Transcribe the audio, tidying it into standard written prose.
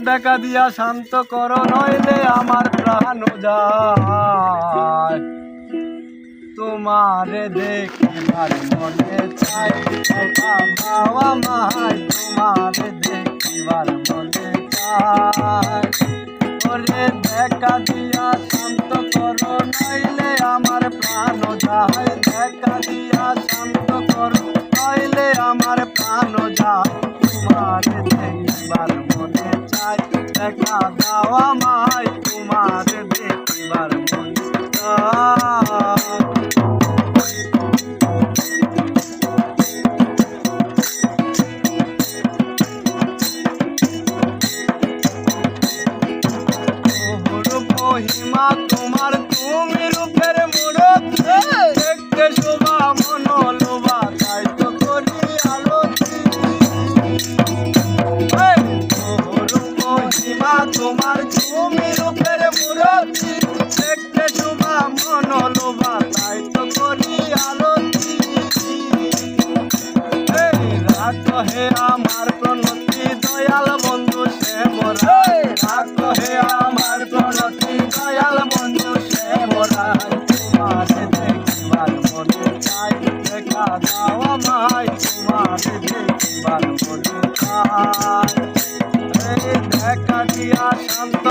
দেখা দিয়া শান্ত করো, নইলে আমার প্রাণ যায়। তোমারে দেখিবার মনে চাই, দেখা দাও আমায়, তোমারে দেখিবার মনে চাই। ওরে দেখা দিয়া শান্ত করো, নইলে আমার প্রাণ যায়। দেখা দিয়া শান্ত করো, নইলে আমার প্রাণ যায়। তোমারে দেখিবার মনে চাই, দেখা দাও আমায়, তোমারে দেখিবার মনে চাই। মহিমা তোমার, তুমি রূপের মূরতি, দেখতে শোভা মন লোভা, তাই তো করি আরতি। মহিমা তোমার, তুমি রূপের মূরতি, দেখতে শোভা মন লোভা, তাই তো করি আরতি। রাখো হে আমার প্রণতি, দয়াল বন্ধু শ্যামরায়। রাখো হে আমার প্রণতি, দয়াল বন্ধু শ্যামরায়। তোমারে দেখিবার মনে চাই, দেখা দাও আমায়, তোমারে দেখিবার মনে চাই। দেখা দিয়া শান্ত